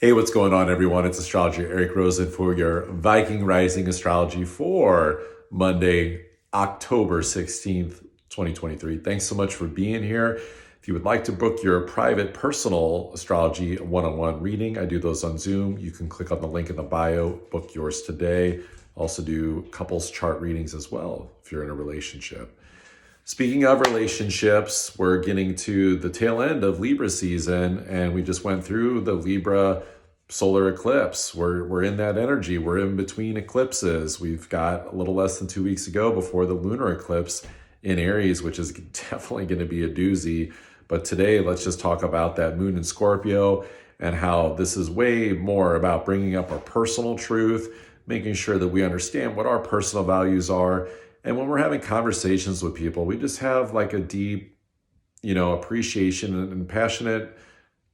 Hey, what's going on, everyone? It's astrologer Eric Rosen for your Viking Rising astrology for Monday, October 16th, 2023. Thanks so much for being here. If you would like to book your private personal astrology one-on-one reading, I do those on Zoom. You can click on the link in the bio, book yours today. Also do couples chart readings as well if you're in a relationship. Speaking of relationships, we're getting to the tail end of Libra season, and we just went through the Libra solar eclipse. We're in that energy. We're in between eclipses. We've got a little less than 2 weeks ago before the lunar eclipse in Aries, which is definitely going to be a doozy. But today, let's just talk about that moon in Scorpio and how this is way more about bringing up our personal truth, making sure that we understand what our personal values are. And when we're having conversations with people, we just have like a deep, appreciation and passionate,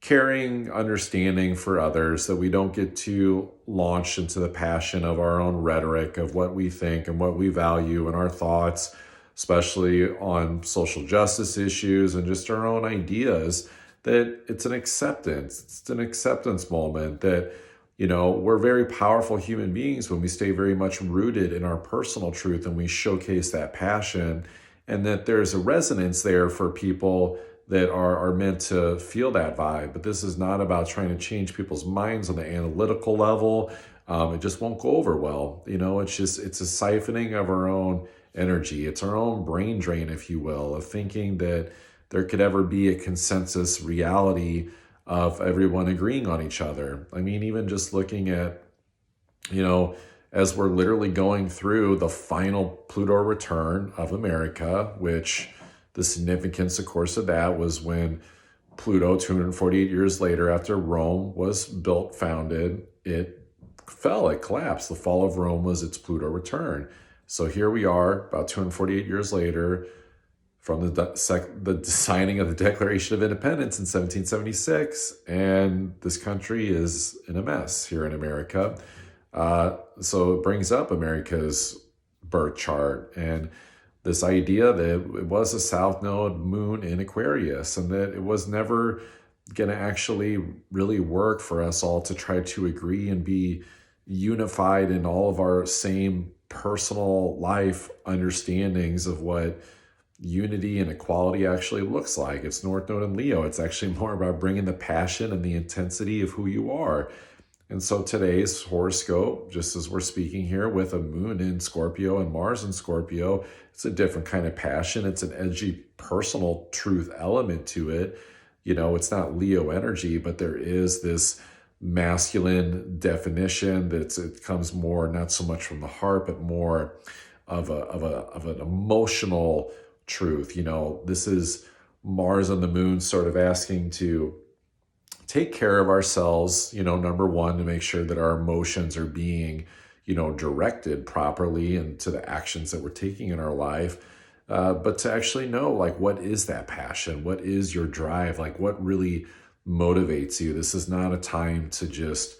caring understanding for others, that we don't get too launched into the passion of our own rhetoric of what we think and what we value and our thoughts, especially on social justice issues and just our own ideas, that it's an acceptance moment that we're very powerful human beings when we stay very much rooted in our personal truth and we showcase that passion, and that there's a resonance there for people that are meant to feel that vibe. But this is not about trying to change people's minds on the analytical level. It just won't go over well. It's a siphoning of our own energy. It's our own brain drain, if you will, of thinking that there could ever be a consensus reality of everyone agreeing on each other. I mean, even just looking at, as we're literally going through the final Pluto return of America, which the significance, of course, of that was when Pluto, 248 years later, after Rome was built, founded, it fell, it collapsed. The fall of Rome was its Pluto return. So here we are, about 248 years later, from the signing of the Declaration of Independence in 1776, and this country is in a mess here in America. So it brings up America's birth chart and this idea that it was a south node moon in Aquarius, and that it was never going to actually really work for us all to try to agree and be unified in all of our same personal life understandings of what unity and equality actually looks like. It's North Node and Leo. It's actually more about bringing the passion and the intensity of who you are. And so today's horoscope, just as we're speaking here with a moon in Scorpio and Mars in Scorpio, it's a different kind of passion. It's an edgy personal truth element to it. It's not Leo energy, but there is this masculine definition that it comes more, not so much from the heart, but more of an emotional truth. This is Mars on the moon sort of asking to take care of ourselves, number one, to make sure that our emotions are being, directed properly into the actions that we're taking in our life. But to actually know, like, what is that passion? What is your drive? Like, what really motivates you? This is not a time to just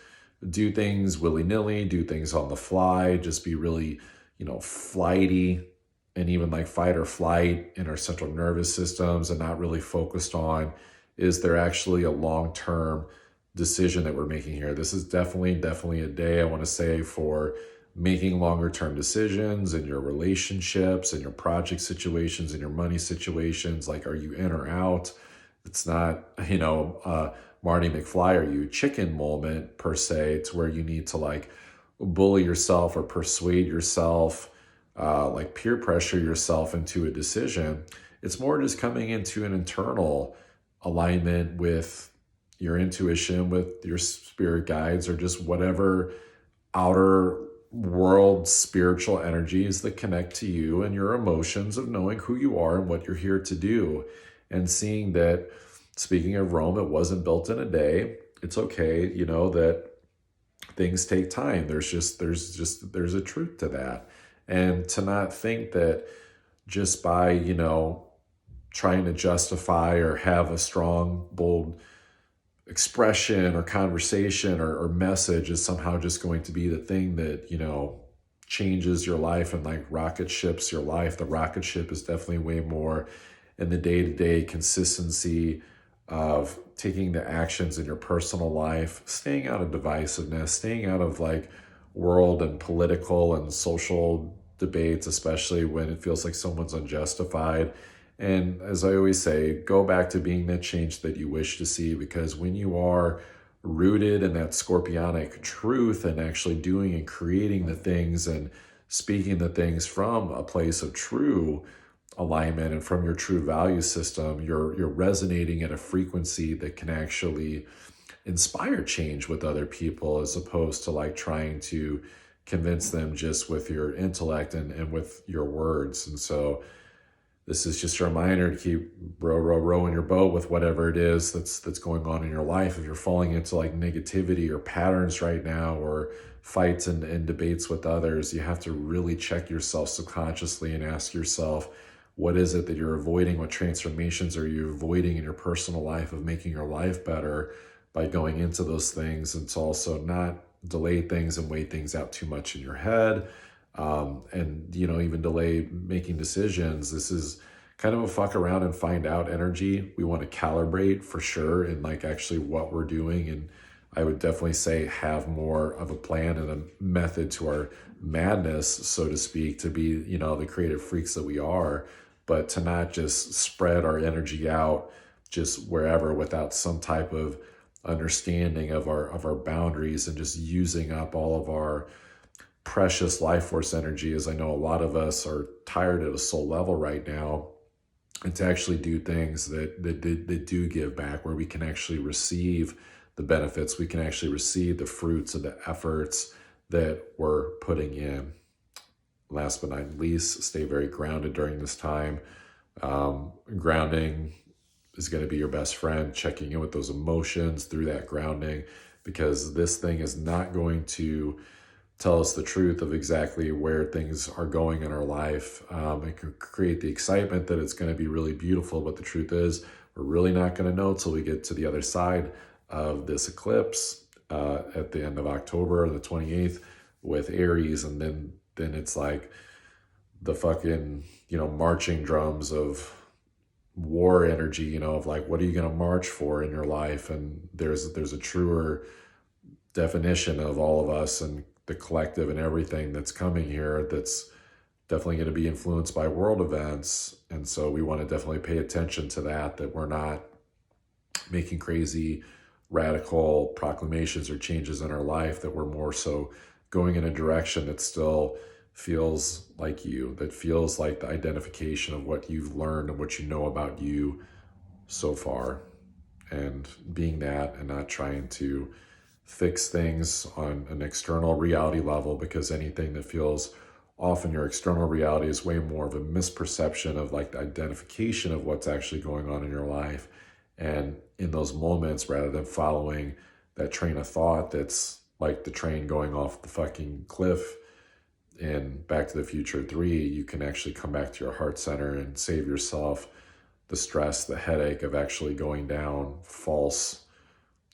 do things willy-nilly, do things on the fly, just be really, flighty, and even like fight or flight in our central nervous systems, and not really focused on, is there actually a long-term decision that we're making here? This is definitely a day, I want to say, for making longer-term decisions in your relationships and your project situations and your money situations. Like, are you in or out? It's not, Marty McFly, are you chicken moment per se, to where you need to like bully yourself or persuade yourself, like peer pressure yourself into a decision. It's more just coming into an internal alignment with your intuition, with your spirit guides, or just whatever outer world spiritual energies that connect to you and your emotions, of knowing who you are and what you're here to do, and seeing that, speaking of Rome, it wasn't built in a day. It's okay, that things take time. There's a truth to that. And to not think that just by, trying to justify or have a strong, bold expression or conversation or message is somehow just going to be the thing that, changes your life and like rocket ships your life. The rocket ship is definitely way more in the day-to-day consistency of taking the actions in your personal life, staying out of divisiveness, staying out of like world and political and social debates, especially when it feels like someone's unjustified. And as I always say, go back to being that change that you wish to see, because when you are rooted in that scorpionic truth and actually doing and creating the things and speaking the things from a place of true alignment and from your true value system, you're resonating at a frequency that can actually inspire change with other people, as opposed to like trying to convince them just with your intellect and with your words. And so this is just a reminder to keep rowing your boat with whatever it is that's going on in your life. If you're falling into like negativity or patterns right now, or fights and debates with others, you have to really check yourself subconsciously and ask yourself, what is it that you're avoiding? What transformations are you avoiding in your personal life of making your life better by going into those things? And to also not delay things and weigh things out too much in your head. And, even delay making decisions. This is kind of a fuck around and find out energy. We want to calibrate for sure in like actually what we're doing. And I would definitely say have more of a plan and a method to our madness, so to speak, to be, the creative freaks that we are, but to not just spread our energy out just wherever without some type of understanding of our boundaries, and just using up all of our precious life force energy, as I know a lot of us are tired at a soul level right now, and to actually do things that do give back, where we can actually receive the benefits, we can actually receive the fruits of the efforts that we're putting in. Last but not least, stay very grounded during this time. Grounding is going to be your best friend, checking in with those emotions through that grounding, because this thing is not going to tell us the truth of exactly where things are going in our life. It can create the excitement that it's going to be really beautiful, but the truth is we're really not going to know till we get to the other side of this eclipse at the end of October, the 28th, with Aries. And then it's like the fucking, marching drums of war energy, of like, what are you going to march for in your life? And there's a truer definition of all of us and the collective and everything that's coming here, that's definitely going to be influenced by world events. And so we want to definitely pay attention to that we're not making crazy radical proclamations or changes in our life, that we're more so going in a direction that still feels like you, that feels like the identification of what you've learned and what you know about you so far, and being that, and not trying to fix things on an external reality level, because anything that feels off in your external reality is way more of a misperception of like the identification of what's actually going on in your life. And in those moments, rather than following that train of thought that's like the train going off the fucking cliff in Back to the Future 3, you can actually come back to your heart center and save yourself the stress, the headache of actually going down false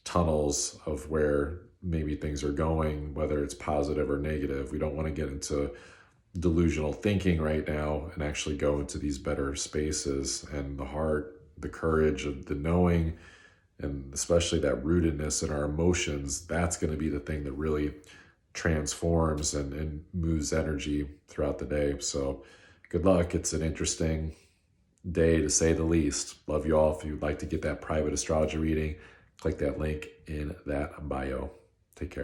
tunnels of where maybe things are going, whether it's positive or negative. We don't want to get into delusional thinking right now, and actually go into these better spaces. And the heart, the courage of the knowing, and especially that rootedness in our emotions, that's going to be the thing that really transforms and moves energy throughout the day. So good luck. It's an interesting day, to say the least. Love you all. If you'd like to get that private astrology reading, click that link in that bio. Take care.